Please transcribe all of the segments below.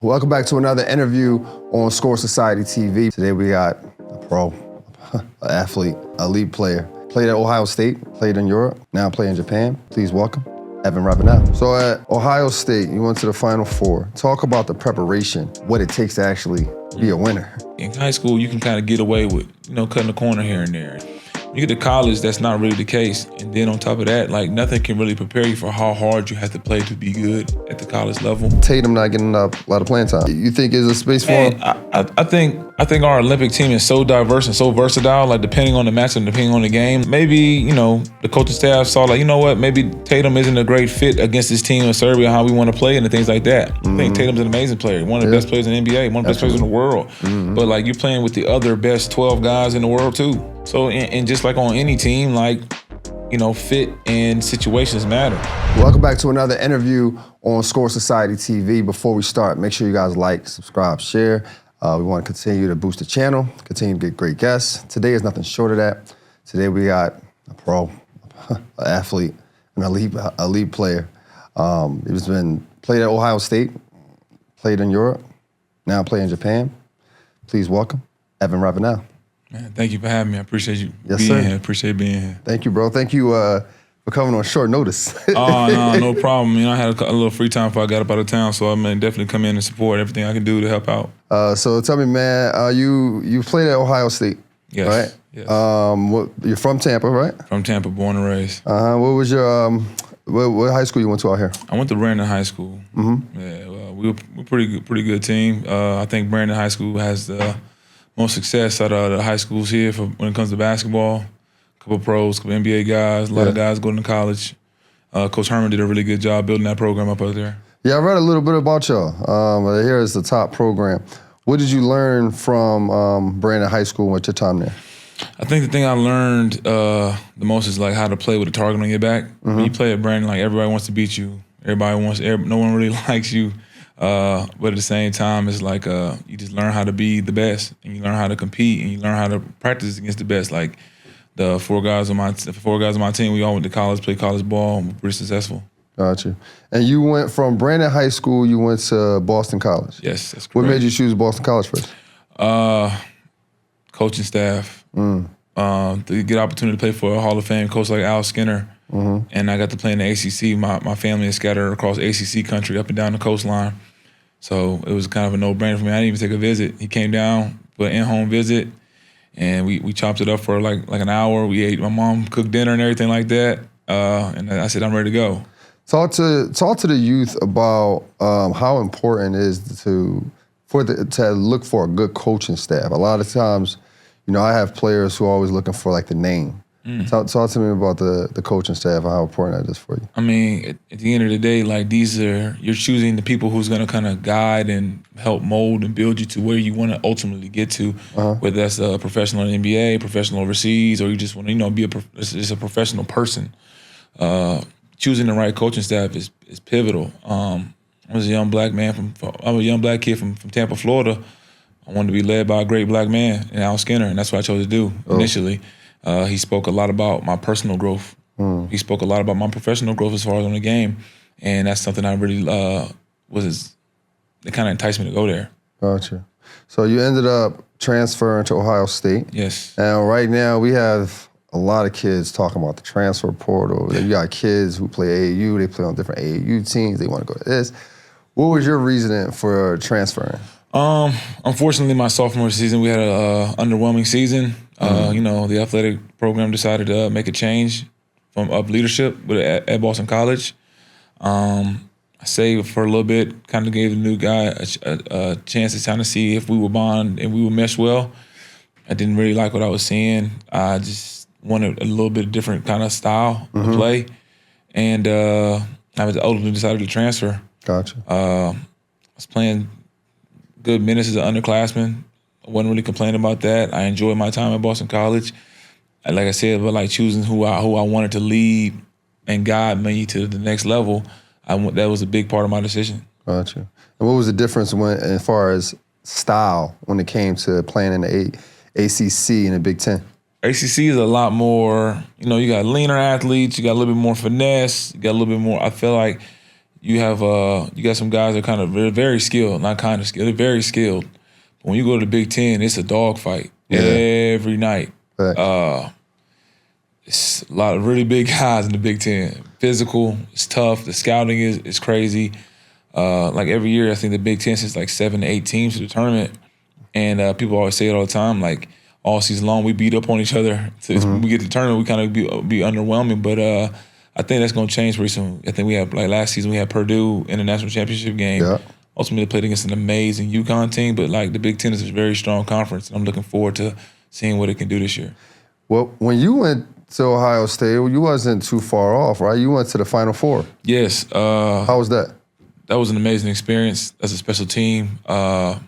Welcome back to another interview on Score Society TV. Today we got a pro, an athlete, elite player. Played at Ohio State, played in Europe, now playing in Japan. Please welcome Evan Ravenel. So at Ohio State, you went to the Final Four. Talk about the preparation, what it takes to actually be a winner. In high school, you can kind of get away with, cutting the corner here and there. You get to college, that's not really the case. And then on top of that, nothing can really prepare you for how hard you have to play to be good at the college level. Tatum not getting a lot of playing time. You think there's a space for him? I think our Olympic team is so diverse and so versatile, depending on the match and depending on the game. Maybe, the coaching staff saw maybe Tatum isn't a great fit against this team in Serbia, how we want to play and things like that. I think Tatum's an amazing player, one of the best players in the NBA, one of the best players in the world. But you're playing with the other best 12 guys in the world too. So, and just like on any team, fit and situations matter. Welcome back to another interview on Score Society TV. Before we start, make sure you guys like, subscribe, share. We want to continue to boost the channel, continue to get great guests. Today is nothing short of that. Today we got a pro, an athlete, an elite player. He's been played at Ohio State, played in Europe, now playing in Japan. Please welcome Evan Ravenel. Man, thank you for having me. I appreciate you being here. Appreciate being here. Thank you, bro. Thank you for coming on short notice. No problem. I had a little free time before I got up out of town, so I'm definitely come in and support everything I can do to help out. So tell me, man, you played at Ohio State, yes, right? Yes. You're from Tampa, right? From Tampa, born and raised. What was your what high school you went to out here? I went to Brandon High School. Yeah, we were pretty good team. I think Brandon High School has the most success out of the high schools here when it comes to basketball. A couple pros, a couple NBA guys, a lot of guys going to college. Coach Herman did a really good job building that program up out there. Yeah, I read a little bit about y'all. Here is the top program. What did you learn from Brandon High School with your time there? I think the thing I learned the most is how to play with a target on your back. When you play at Brandon, everybody wants to beat you. No one really likes you. But at the same time, it's you just learn how to be the best, and you learn how to compete, and you learn how to practice against the best. The four guys on my team, we all went to college, played college ball, and we're pretty successful. Gotcha. And you went from Brandon High School, you went to Boston College. Yes, that's correct. What made you choose Boston College first? Coaching staff. To get an opportunity to play for a Hall of Fame coach like Al Skinner. And I got to play in the ACC. My family is scattered across ACC country up and down the coastline. So it was kind of a no-brainer for me. I didn't even take a visit. He came down for an in-home visit, and we chopped it up for like an hour. We ate. My mom cooked dinner and everything like that. And I said, I'm ready to go. Talk to the youth about how important it is to look for a good coaching staff. A lot of times, I have players who are always looking for the name. Talk to me about the coaching staff and how important that is for you. I mean, at the end of the day, you're choosing the people who's going to kind of guide and help mold and build you to where you want to ultimately get to, whether that's a professional in the NBA, professional overseas, or you just want to, be just a professional person. Choosing the right coaching staff is pivotal. I was a young black kid from Tampa, Florida. I wanted to be led by a great black man, and Al Skinner, and that's what I chose to do initially. He spoke a lot about my personal growth. He spoke a lot about my professional growth as far as on the game, and that's something I really it kind of enticed me to go there. Gotcha. So you ended up transferring to Ohio State. Yes. And right now we have a lot of kids talking about the transfer portal. You got kids who play AAU, they play on different AAU teams, they want to go to this. What was your reasoning for transferring? Unfortunately, my sophomore season, we had an underwhelming season. The athletic program decided to make a change from up leadership at Boston College. I saved for a little bit, kind of gave the new guy a chance to kind of see if we would bond and we would mesh well. I didn't really like what I was seeing. I just wanted a little bit different kind of style of play. And I ultimately decided to transfer. Gotcha. I was playing good minutes as an underclassman. I wasn't really complaining about that. I enjoyed my time at Boston College. And like I said, but choosing who I wanted to lead and guide me to the next level, that was a big part of my decision. Gotcha. And what was the difference as far as style when it came to playing in the ACC and the Big Ten? ACC is a lot more, you got leaner athletes, you got a little bit more finesse, you got a little bit more, I feel like You have you got some guys that are kind of very skilled, not kind of skilled. They're very skilled. But when you go to the Big Ten, it's a dogfight every night. It's a lot of really big guys in the Big Ten. Physical, it's tough. The scouting is crazy. Like every year, I think the Big Ten sends like 7 to 8 teams to the tournament, and people always say it all the time. Like all season long, we beat up on each other. So when we get to the tournament, we kind of be underwhelming. But I think that's going to change pretty soon. I think we have, like last season, we had Purdue in the national championship game. Yeah. Ultimately, they played against an amazing UConn team, but like the Big Ten is a very strong conference, and I'm looking forward to seeing what it can do this year. Well, when you went to Ohio State, you wasn't too far off, right? You went to the Final Four. Yes. How was that? That was an amazing experience. That's a special team. I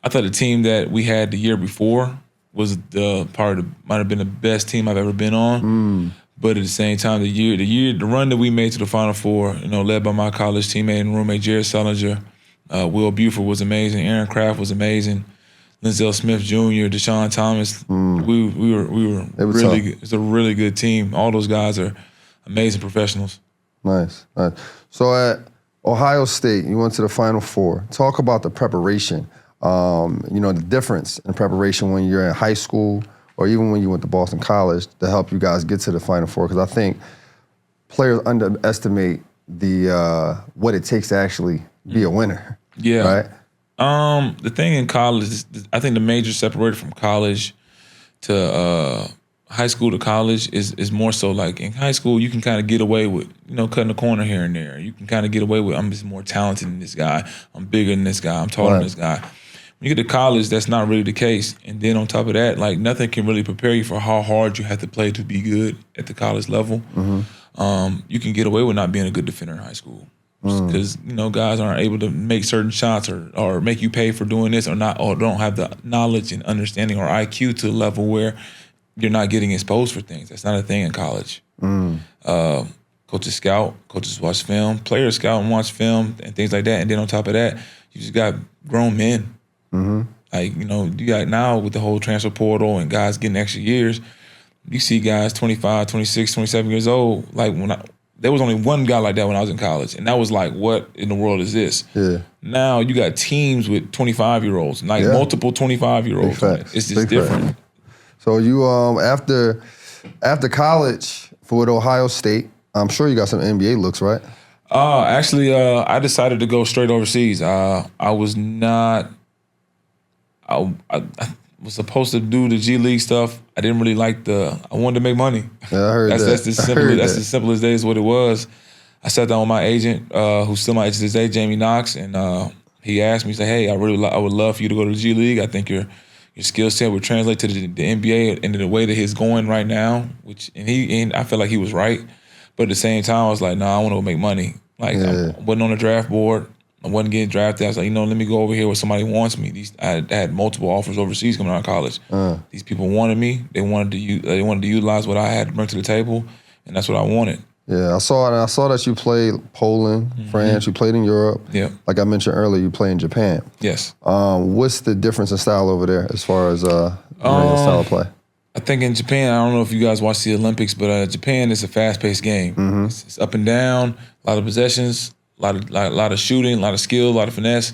thought the team that we had the year before was might have been the best team I've ever been on. But at the same time, the run that we made to the Final Four, led by my college teammate and roommate Jared Sullinger, Will Buford was amazing, Aaron Kraft was amazing, Linzel Smith Jr., Deshaun Thomas. We were really good. It's a really good team. All those guys are amazing professionals. Nice. So at Ohio State, you went to the Final Four. Talk about the preparation. The difference in preparation when you're in high school or even when you went to Boston College to help you guys get to the Final Four. Because I think players underestimate what it takes to actually be a winner. Yeah. Right? The thing in college is, I think the major separator from college to high school to college is more so like in high school you can kind of get away with cutting the corner here and there. You can kind of get away with I'm just more talented than this guy. I'm bigger than this guy. I'm taller than this guy. When you get to college, that's not really the case. And then on top of that, like nothing can really prepare you for how hard you have to play to be good at the college level. You can get away with not being a good defender in high school. Because guys aren't able to make certain shots or make you pay for doing this or don't have the knowledge and understanding or IQ to a level where you're not getting exposed for things. That's not a thing in college. Coaches scout, coaches watch film, players scout and watch film and things like that. And then on top of that, you just got grown men. Like you got now with the whole transfer portal and guys getting extra years. You see guys 25, 26, 27 years old. Like there was only one guy like that when I was in college, and that was like, what in the world is this? Yeah. Now you got teams with 25-year-olds, like multiple 25-year-olds. It's just different. So you after college with Ohio State, I'm sure you got some NBA looks, right? Actually, I decided to go straight overseas. I was not. I was supposed to do the G League stuff. I didn't really like I wanted to make money. Yeah, I heard that. That's as simple as that is what it was. I sat down with my agent, who's still my agent to this day, Jamie Knox, and he asked me, he said, "Hey, I would love for you to go to the G League. I think your skill set would translate to the NBA and the way that he's going right now." And I felt like he was right, but at the same time, I was like, "No, I want to go make money." Like I wasn't on the draft board. I wasn't getting drafted. I was like, let me go over here where somebody wants me. I had multiple offers overseas coming out of college. These people wanted me. They wanted to utilize what I had to bring to the table, and that's what I wanted. Yeah, I saw that you played Poland, France. You played in Europe. Yeah. Like I mentioned earlier, you play in Japan. Yes. What's the difference in style over there as far as style of play? I think in Japan, I don't know if you guys watch the Olympics, but Japan is a fast-paced game. It's up and down, a lot of possessions. A lot of shooting, a lot of skill, a lot of finesse.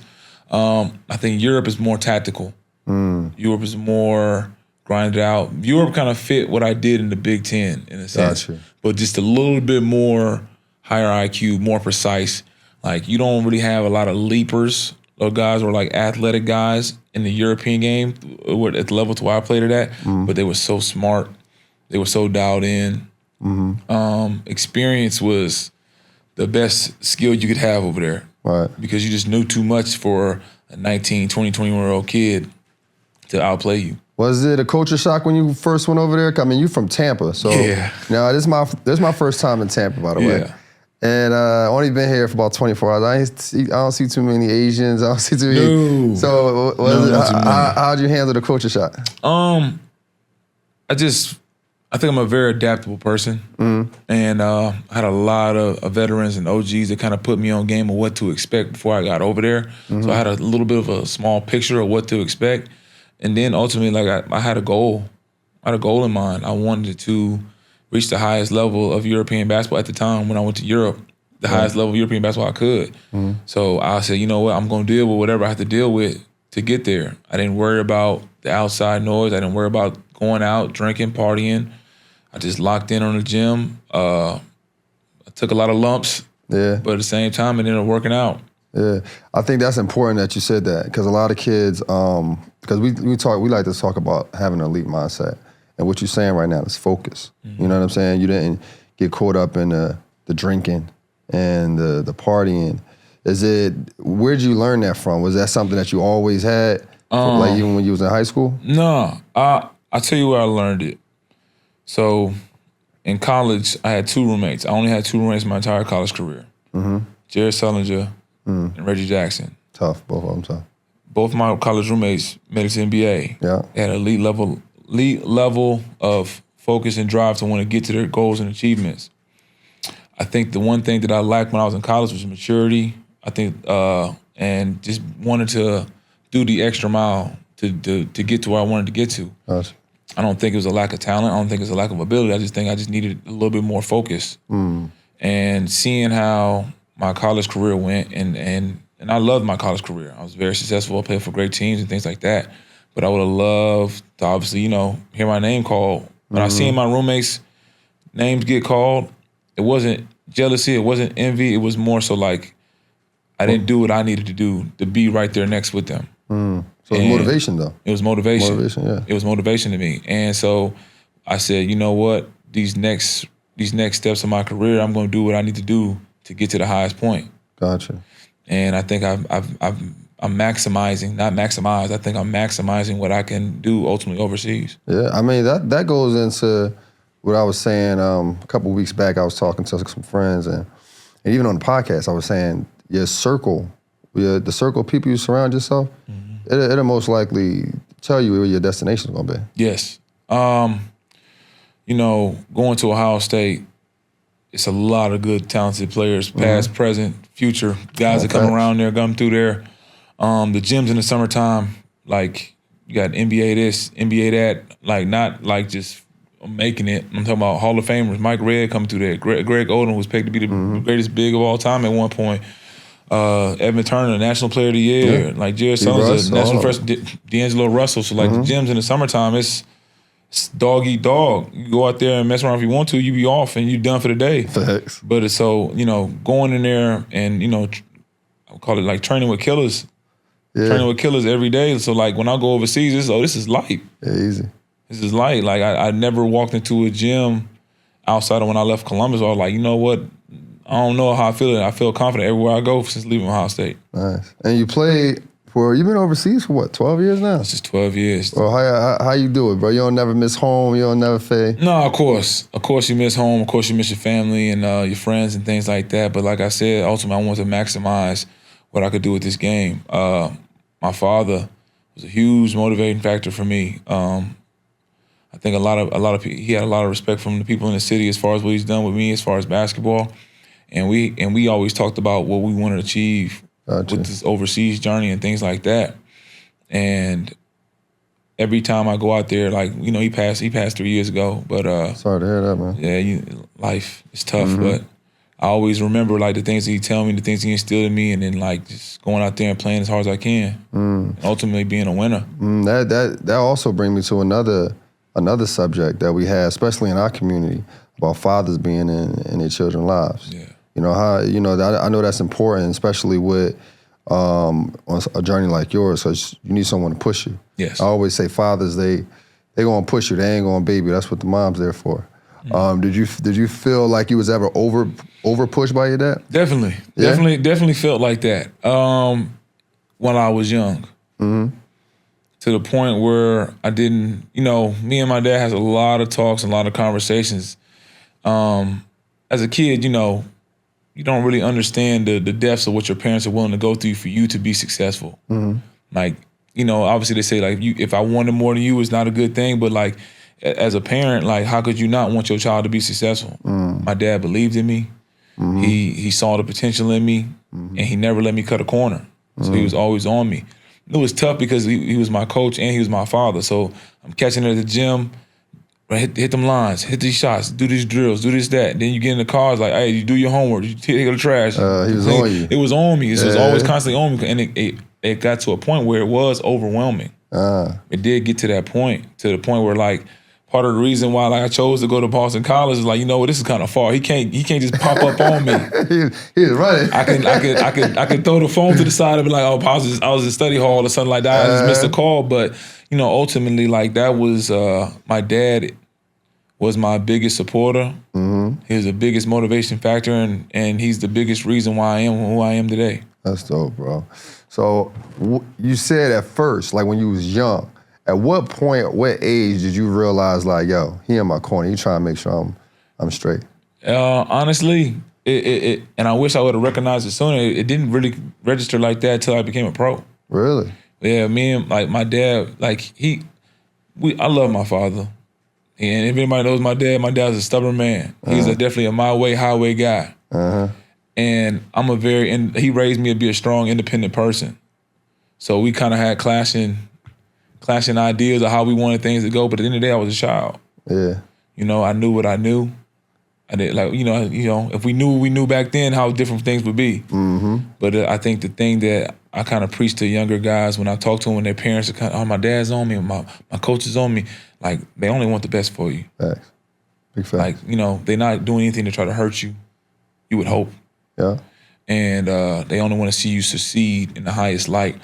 I think Europe is more tactical. Europe is more grinded out. Europe kind of fit what I did in the Big Ten in a sense, but just a little bit more higher IQ, more precise. Like you don't really have a lot of leapers or guys or like athletic guys in the European game at the level to where I played it at, but they were so smart. They were so dialed in. Experience was the best skill you could have over there. Right. Because you just knew too much for a 19, 20, 21-year-old kid to outplay you. Was it a culture shock when you first went over there? I mean, you from Tampa, so now this is my first time in Tampa, by the way. And only been here for about 24 hours. I don't see too many Asians. I don't see too many. So how'd you handle the culture shock? I think I'm a very adaptable person, and I had a lot of veterans and OGs that kind of put me on game of what to expect before I got over there. So I had a little bit of a small picture of what to expect, and then ultimately, like I had a goal. I had a goal in mind. I wanted to reach the highest level of European basketball at the time when I went to Europe, the highest level of European basketball I could. So I said, you know what, I'm going to deal with whatever I have to deal with to get there. I didn't worry about the outside noise. I didn't worry about going out, drinking, partying. I just locked in on the gym. I took a lot of lumps, Yeah. but at the same time, it ended up working out. Yeah, I think that's important that you said that because a lot of kids, because we like to talk about having an elite mindset, and what you're saying right now is focus. You know what I'm saying? You didn't get caught up in the drinking and the partying. Where'd you learn that from? Was that something that you always had, like even when you was in high school? No, I tell you where I learned it. So in college, I had 2 roommates. I only had 2 roommates my entire college career. Jared Sullinger and Reggie Jackson. Tough, both of them tough. Both my college roommates made it to NBA. Yeah. They had an elite level of focus and drive to want to get to their goals and achievements. I think the one thing that I lacked when I was in college was maturity. I think, and just wanted to do the extra mile to get to where I wanted to get to. Gotcha. I don't think it was a lack of talent. I don't think it was a lack of ability. I just think I just needed a little bit more focus. And seeing how my college career went, and I loved my college career. I was very successful. I played for great teams and things like that. But I would have loved to obviously, hear my name called. When I seen my roommates' names get called, it wasn't jealousy, it wasn't envy. It was more so like I didn't do what I needed to do to be right there next with them. So it was motivation, though. It was motivation. Motivation, yeah. It was motivation to me. And so I said, you know what? These next steps in my career, I'm going to do what I need to do to get to the highest point. Gotcha. And I think I'm maximizing, not maximize. I think I'm maximizing what I can do ultimately overseas. Yeah, I mean that goes into what I was saying a couple of weeks back. I was talking to some friends, and even on the podcast, I was saying your circle, the circle of people you surround yourself, it'll most likely tell you where your destination is going to be. Yes. Going to Ohio State, it's a lot of good, talented players, past, present, future, guys that come around there, come through there. The gyms in the summertime, like you got NBA this, NBA that, like not like just making it. I'm talking about Hall of Famers. Mike Redd coming through there. Greg Oden was picked to be the greatest big of all time at one point. Evan Turner, National Player of the Year. Like Jared Sullinger, National First, D'Angelo Russell. So like the gyms in the summertime, it's dog eat dog. You go out there and mess around if you want to, you be off and you done for the day. Thanks. But it's so, going in there and, I call it like training with killers. Yeah. Training with killers every day. So like when I go overseas, this is light. Yeah, easy. This is light. Like I never walked into a gym outside of when I left Columbus. I was like, you know what? I don't know how I feel. I feel confident everywhere I go since leaving Ohio State. Nice. And you've been overseas for what, 12 years now? It's just 12 years. Well, how you do it, bro? You don't never miss home. You don't never fade. No, of course. Of course you miss home. Of course you miss your family and your friends and things like that. But like I said, ultimately I want to maximize what I could do with this game. My father was a huge motivating factor for me. I think a lot of people, he had a lot of respect from the people in the city as far as what he's done with me as far as basketball. And we always talked about what we want to achieve with this overseas journey and things like that. And every time I go out there, like, he passed 3 years ago. But sorry to hear that, man. Yeah, life is tough, but I always remember like the things that he tell me, the things he instilled in me, and then like just going out there and playing as hard as I can, and ultimately being a winner. That also brings me to another subject that we have, especially in our community, about fathers being in their children's lives. Yeah. I know that's important, especially with on a journey like yours, because you need someone to push you. Yes. I always say fathers, they gonna push you. They ain't gonna baby you. That's what the mom's there for. Did you feel like you was ever over pushed by your dad? Definitely. Yeah? Definitely felt like that when I was young. To the point where I didn't, me and my dad has a lot of talks and a lot of conversations. As a kid, you don't really understand the depths of what your parents are willing to go through for you to be successful. Like, obviously they say like, if I wanted more than you, it's not a good thing. But like, as a parent, like, how could you not want your child to be successful? My dad believed in me. He saw the potential in me, and he never let me cut a corner. So he was always on me. It was tough because he was my coach and he was my father. So I'm catching it at the gym, right, hit them lines, hit these shots, do these drills, do this, that. Then you get in the car, it's like, hey, you do your homework, you take the trash. He was on you. It was on me. It was always constantly on me. And it got to a point where it was overwhelming. It did get to that point, where like, part of the reason why like I chose to go to Boston College is like, you know what, this is kind of far. He can't just pop up on me. He's running. I can throw the phone to the side and be like, oh, I was in study hall or something like that. I just missed a call. But you know, ultimately, like that was my dad was my biggest supporter. He was the biggest motivation factor, and he's the biggest reason why I am who I am today. That's dope, bro. So you said at first, like when you was young. At what point, what age did you realize, like, yo, he in my corner, he trying to make sure I'm straight? Honestly, it and I wish I would have recognized it sooner. It didn't really register like that until I became a pro. Really? Yeah, me and like my dad, like I love my father. And if anybody knows my dad's a stubborn man. He's definitely a my way, highway guy. And and he raised me to be a strong, independent person. So we kind of had clashing ideas of how we wanted things to go, but at the end of the day, I was a child. Yeah. You know, I knew what I knew. I did like, you know, if we knew what we knew back then, how different things would be. But I think the thing that I kind of preach to younger guys when I talk to them, when their parents are kind of, oh, my dad's on me, my coach is on me, like they only want the best for you. Facts. Big facts. Like, you know, they're not doing anything to try to hurt you. You would hope. Yeah. And they only want to see you succeed in the highest light.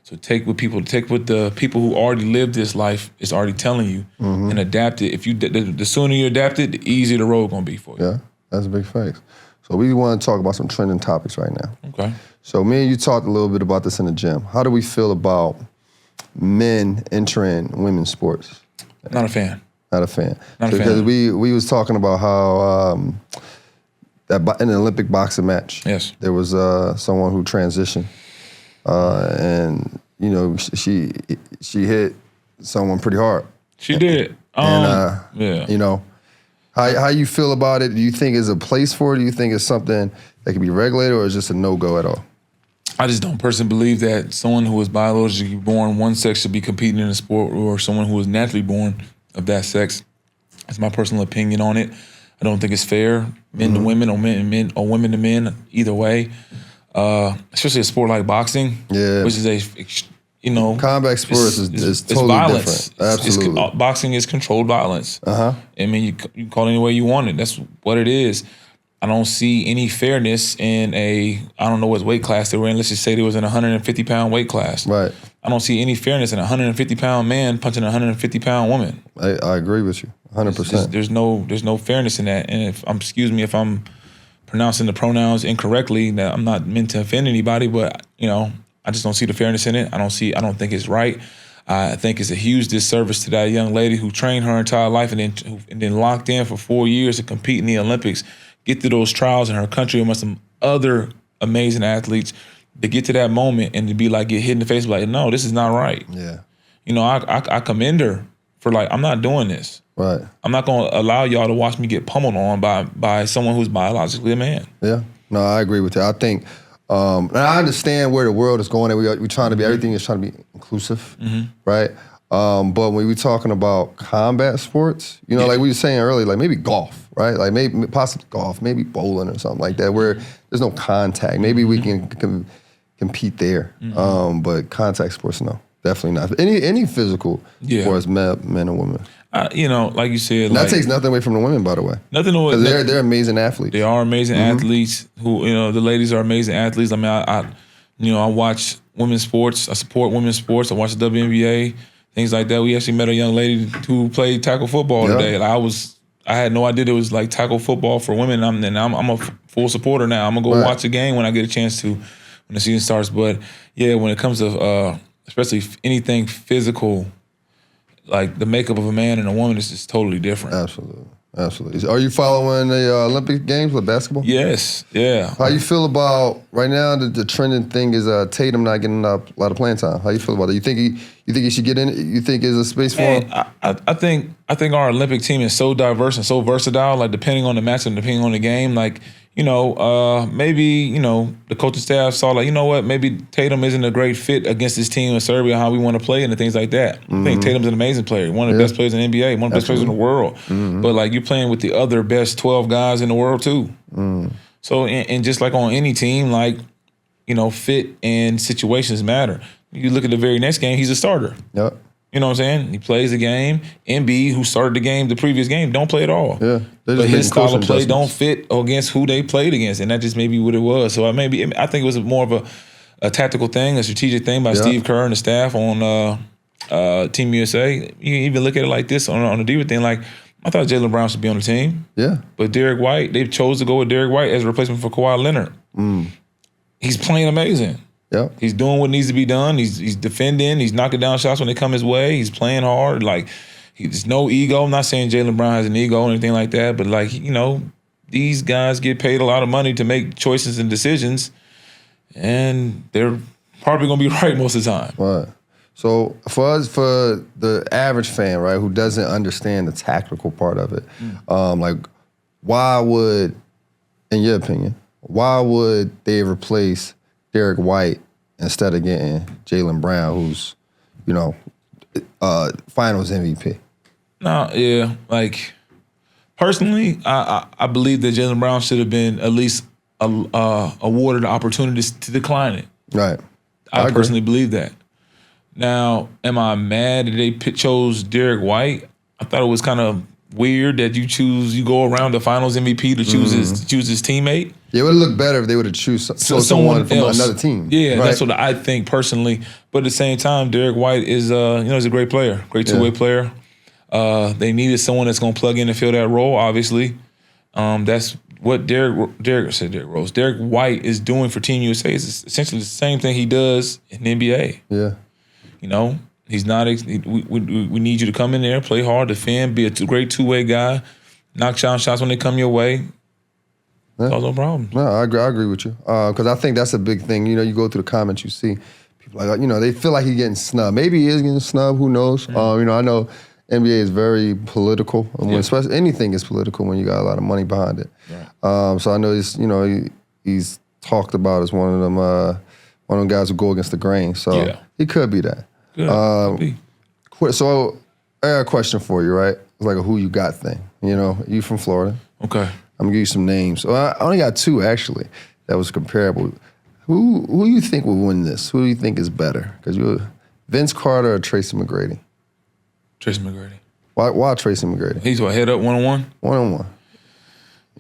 So take what the people who already lived this life is already telling you and adapt it. If the sooner you adapt it, the easier the road gonna be for you. Yeah, that's a big fact. So we want to talk about some trending topics right now. Okay. So me and you talked a little bit about this in the gym. How do we feel about men entering women's sports? Not a fan. Not a fan. Not a fan. Because we was talking about how that in the Olympic boxing match, yes, there was someone who transitioned. And you know she hit someone pretty hard. She did. Yeah. You know, how you feel about it? Do you think there's a place for it? Do you think it's something that can be regulated, or is just a no-go at all? I just don't personally believe that someone who is biologically born one sex should be competing in a sport, or someone who is naturally born of that sex. That's my personal opinion on it. I don't think it's fair, men to women, or men or women to men, either way. Especially a sport like boxing, which is combat sports is totally violence. Different. Absolutely, boxing is controlled violence. I mean, you can call it any way you want it. That's what it is. I don't see any fairness in I don't know what weight class they were in. Let's just say they was in a 150-pound weight class. Right. I don't see any fairness in a 150-pound man punching a 150-pound woman. I agree with you, 100%. There's no fairness in that. And excuse me if I'm pronouncing the pronouns incorrectly, that I'm not meant to offend anybody, but you know, I just don't see the fairness in it. I don't think it's right. I think it's a huge disservice to that young lady who trained her entire life and then locked in for 4 years to compete in the Olympics, get to those trials in her country amongst some other amazing athletes, to get to that moment and to be like, get hit in the face, like, no, this is not right. Yeah. You know, I commend her for like, I'm not doing this. Right. I'm not going to allow y'all to watch me get pummeled on by someone who's biologically a man. Yeah. No, I agree with that. I think, and I understand where the world is going, and we're trying to be, everything is trying to be inclusive, right? But when we're talking about combat sports, you know, like we were saying earlier, like maybe golf, right? Like maybe possibly golf, maybe bowling or something like that, where there's no contact. Maybe we can compete there, but contact sports, no. Definitely not. Any physical sports, men and women. You know, like you said, and that takes nothing away from the women, by the way. Nothing away. Because they're amazing athletes. They are amazing athletes. Who, you know, the ladies are amazing athletes. I mean, I watch women's sports. I support women's sports. I watch the WNBA, things like that. We actually met a young lady who played tackle football today. Like I had no idea there was like tackle football for women. I'm a full supporter now. I'm gonna go watch a game when I get a chance to, when the season starts. But yeah, when it comes to especially anything physical, like the makeup of a man and a woman is just totally different. Absolutely. Are you following the Olympic Games with basketball? Yes. Yeah. How you feel about right now? The trending thing is Tatum not getting a lot of playing time. How you feel about that? You think he should get in it? You think there's a space for him? I think our Olympic team is so diverse and so versatile. Like depending on the match and depending on the game, like maybe, the coaching staff saw like, you know what, maybe Tatum isn't a great fit against this team in Serbia, how we want to play and things like that. I think Tatum's an amazing player, one of the best players in the NBA, one of the best players in the world. But like you're playing with the other best 12 guys in the world too. So, and just like on any team, like, fit and situations matter. You look at the very next game, he's a starter. Yep. You know what I'm saying? He plays the game. Embiid, who started the game the previous game, don't play at all. Yeah. But his style of play don't fit against who they played against, and that just may be what it was. So I think it was more of a tactical thing, a strategic thing by Steve Kerr and the staff on Team USA. You can even look at it like this on the deeper thing. Like, I thought Jaylen Brown should be on the team. Yeah. But Derek White, they chose to go with Derek White as a replacement for Kawhi Leonard. He's playing amazing. Yeah. He's doing what needs to be done. He's defending. He's knocking down shots when they come his way. He's playing hard. Like, there's no ego. I'm not saying Jaylen Brown has an ego or anything like that, but like, these guys get paid a lot of money to make choices and decisions, and they're probably going to be right most of the time. Right. So for the average fan, right, who doesn't understand the tactical part of it, like, why would, in your opinion, why would they replace Derek White instead of getting Jaylen Brown, who's, Finals MVP? No, yeah, like, personally, I believe that Jaylen Brown should have been at least awarded the opportunity to decline it. Right. I personally believe that. Now, am I mad that they chose Derek White? I thought it was kind of weird that you go around the Finals MVP to choose his teammate. Yeah, it would look better if they would have chosen someone from another team. Yeah, right? That's what I think personally. But at the same time, Derek White is he's a great player, great two-way player. They needed someone that's going to plug in and fill that role. Obviously, that's what Derek White is doing for Team USA. Is essentially the same thing he does in the NBA. Yeah. He's not. We need you to come in there, play hard, defend, be a great two-way guy, knock down shots when they come your way. Yeah. Cause no problem. No, I agree with you. Because I think that's a big thing. You go through the comments, you see people like, they feel like he's getting snubbed. Maybe he is getting snubbed. Who knows? I know NBA is very political. Especially anything is political when you got a lot of money behind it. Right. So I know he's talked about as one of them guys who go against the grain. So he could be that. Could be. So I got a question for you, right? It's like a who you got thing. You from Florida. Okay. I'm gonna give you some names. I only got two actually that was comparable. Who do you think will win this? Who do you think is better? Because you're Vince Carter or Tracy McGrady? Tracy McGrady. Why Tracy McGrady? He's what, head up 1-on-1? 1-on-1.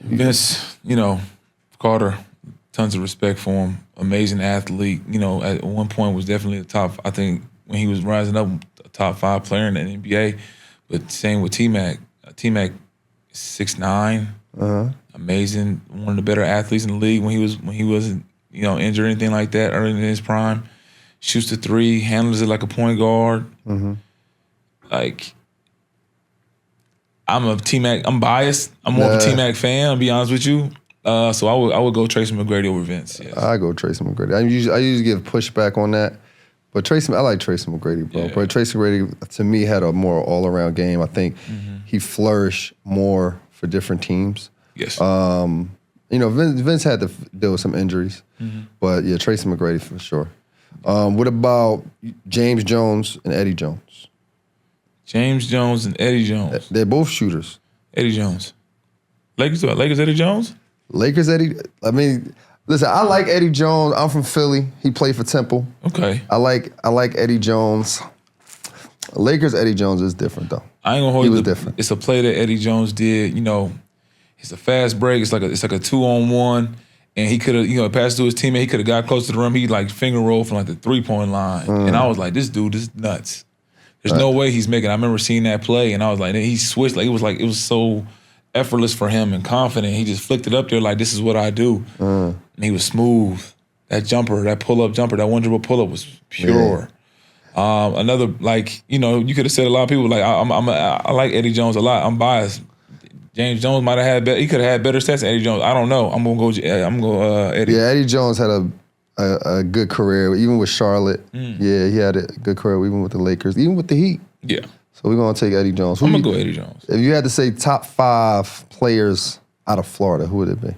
Vince, Carter, tons of respect for him. Amazing athlete. At one point was definitely the top. I think when he was rising up, a top 5 player in the NBA. But same with T-Mac. T-Mac is 6'9". Amazing, one of the better athletes in the league when he wasn't injured or anything like that early in his prime. Shoots the three, handles it like a point guard. Like, I'm a T-Mac. I'm biased. I'm more of a T-Mac fan. I'll be honest with you. So I would go Tracy McGrady over Vince. Yes. I go Tracy McGrady. I usually give pushback on that, but I like Tracy McGrady, bro. Yeah. But Tracy McGrady to me had a more all around game. I think he flourished more for different teams. Yes. Vince had to deal with some injuries, but yeah, Tracy McGrady for sure. What about James Jones and Eddie Jones? James Jones and Eddie Jones. They're both shooters. Eddie Jones. Lakers Eddie Jones? Lakers Eddie. I mean, listen, I like Eddie Jones. I'm from Philly. He played for Temple. Okay. I like Eddie Jones. Lakers Eddie Jones is different though. I ain't gonna hold you. He was different. It's a play that Eddie Jones did. It's a fast break. It's like a 2-on-1, and he could have passed to his teammate. He could have got close to the rim. He like finger rolled from like the 3-point line, and I was like, this dude is nuts. There's no way he's making. I remember seeing that play, and I was like, he switched. Like it was so effortless for him and confident. He just flicked it up there like, this is what I do, and he was smooth. That jumper, that pull-up jumper, that one dribble pull-up was pure. Another, like, you could have said a lot of people, like, I like Eddie Jones a lot. I'm biased. James Jones might have had better. He could have had better stats than Eddie Jones. I don't know. I'm gonna go Eddie. Yeah, Eddie Jones had a good career, even with Charlotte. Yeah, he had a good career, even with the Lakers, even with the Heat. Yeah. So we're gonna take Eddie Jones. I'm gonna go Eddie Jones. If you had to say top 5 players out of Florida, who would it be?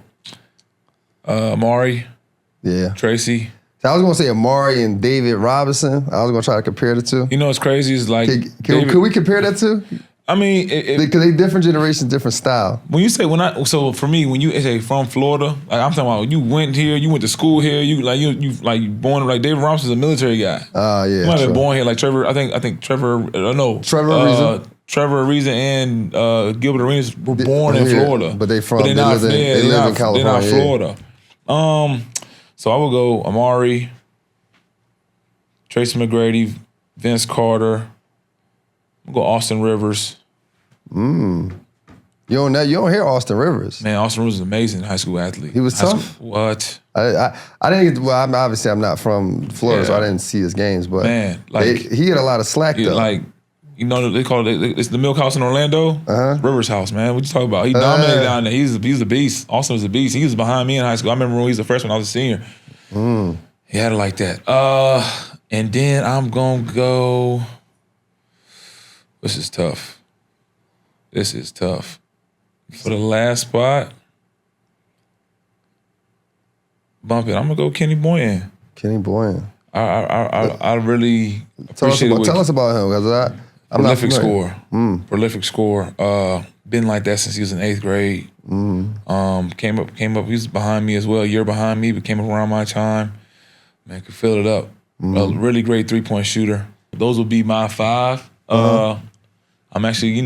Amari, Yeah. Tracy. So I was gonna say Amari and David Robinson. I was gonna try to compare the two. You know what's crazy is like Can we compare that too? I mean, Because they different generations, different style. when you say so for me, when you say from Florida, like I'm talking about, you went here, you went to school here, you born like David Robinson's a military guy. Yeah. You might have been born here, like Trevor. I think Trevor. No, Trevor Ariza. Trevor Ariza and Gilbert Arenas were born in Florida, but they live in California. They're not Florida. So I would go Amari, Tracy McGrady, Vince Carter. I'll go Austin Rivers. You don't hear Austin Rivers. Man, Austin Rivers is an amazing high school athlete. He was tough? What? I didn't get, well, obviously I'm not from Florida, so I didn't see his games, but man, he had a lot of slack though. Like, you know, they call it, it's the Milk House in Orlando. Rivers House, man. What you talking about? He dominated down there. He's a beast. Austin was a beast. He was behind me in high school. I remember when he was a freshman, I was a senior. He had it like that. And then I'm going to go, this is tough. For the last spot, bump it. I'm going to go Kenny Boyan. Kenny Boyan. I really tell us about him, because I'm prolific not scorer. Prolific scorer. Been like that since he was in 8th grade. Came up. He was behind me as well, a year behind me, but came up around my time. Man, could fill it up. A really great 3-point shooter. Those will be my 5. I'm actually,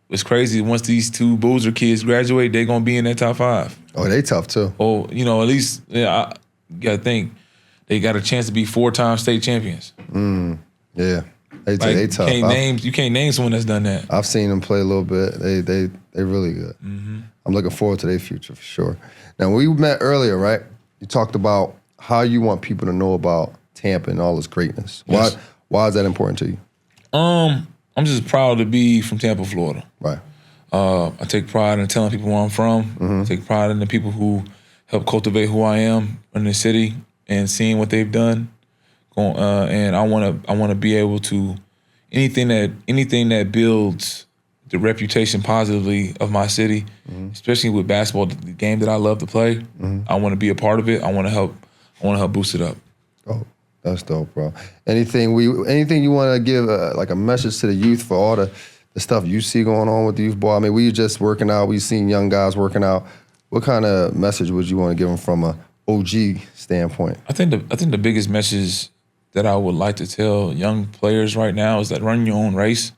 it's crazy. Once these 2 Boozer kids graduate, they're gonna be in that top 5. Oh, they tough too. Oh, at least I gotta think they got a chance to be 4-time state champions. Yeah, they tough. You can't name someone that's done that. I've seen them play a little bit. They really good. I'm looking forward to their future for sure. Now, when we met earlier, right? You talked about how you want people to know about Tampa and all its greatness. Yes. Why is that important to you? I'm just proud to be from Tampa, Florida. Right. I take pride in telling people where I'm from. I take pride in the people who help cultivate who I am in the city and seeing what they've done. And I want to be able to anything that builds the reputation positively of my city, especially with basketball, the game that I love to play. I want to be a part of it. I want to help boost it up. Oh, that's dope, bro. Anything you want to give like a message to the youth for all the stuff you see going on with the youth ball? I mean, we just working out. We seen young guys working out. What kind of message would you want to give them from a OG standpoint? I think the biggest message that I would like to tell young players right now is that run your own race.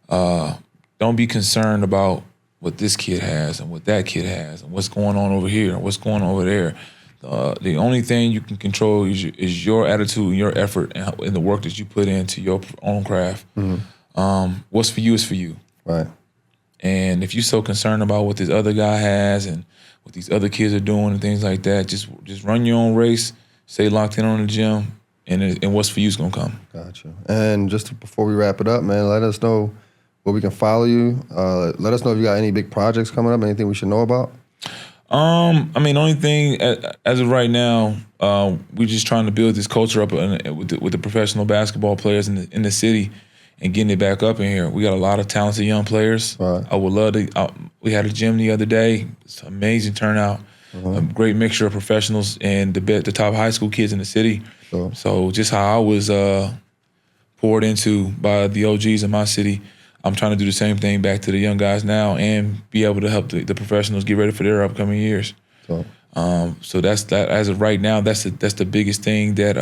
Don't be concerned about what this kid has and what that kid has and what's going on over here and what's going on over there. The only thing you can control is your attitude and your effort and the work that you put into your own craft. What's for you is for you. Right. And if you're so concerned about what this other guy has and what these other kids are doing and things like that, just run your own race, stay locked in on the gym, and what's for you is gonna come. Gotcha. And just before we wrap it up, man, let us know where we can follow you. Let us know if you got any big projects coming up, anything we should know about. I mean, the only thing as of right now, we're just trying to build this culture up with the professional basketball players in the city and getting it back up in here. We got a lot of talented young players. Right. I would love to. We had a gym the other day. It's an amazing turnout. A great mixture of professionals and the top high school kids in the city. Sure. So just how I was poured into by the OGs in my city, I'm trying to do the same thing back to the young guys now and be able to help the professionals get ready for their upcoming years. Sure. So that's that. As of right now, that's the biggest thing that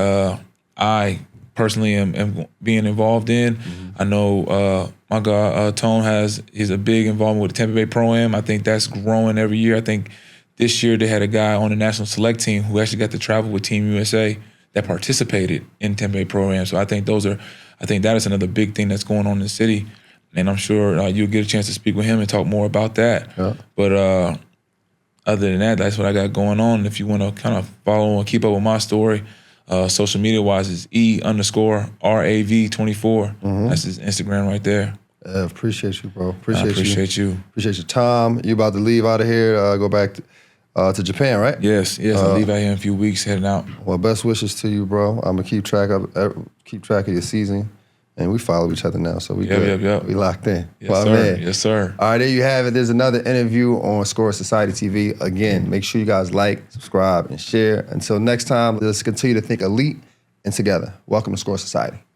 I personally am being involved in. I know my guy Tone is a big involvement with the Tampa Bay Pro-Am. I think that's growing every year. I think this year they had a guy on the national select team who actually got to travel with Team USA that participated in Tampa Bay Pro-Am. So I think that is another big thing that's going on in the city. And I'm sure you'll get a chance to speak with him and talk more about that. Yeah. But other than that, that's what I got going on. If you want to kind of follow and keep up with my story, social media-wise is E_RAV24. That's his Instagram right there. Appreciate you, bro. Appreciate you. Appreciate your time. You about to leave out of here, go back to Japan, right? Yes. I'll leave out here in a few weeks, heading out. Well, best wishes to you, bro. I'm gonna keep track of your season. And we follow each other now, so we good. Yep. We locked in. Yes, Well, sir. man. Yes, sir. All right, there you have it. There's another interview on Score Society TV. Again, make sure you guys like, subscribe, and share. Until next time, let's continue to think elite and together. Welcome to Score Society.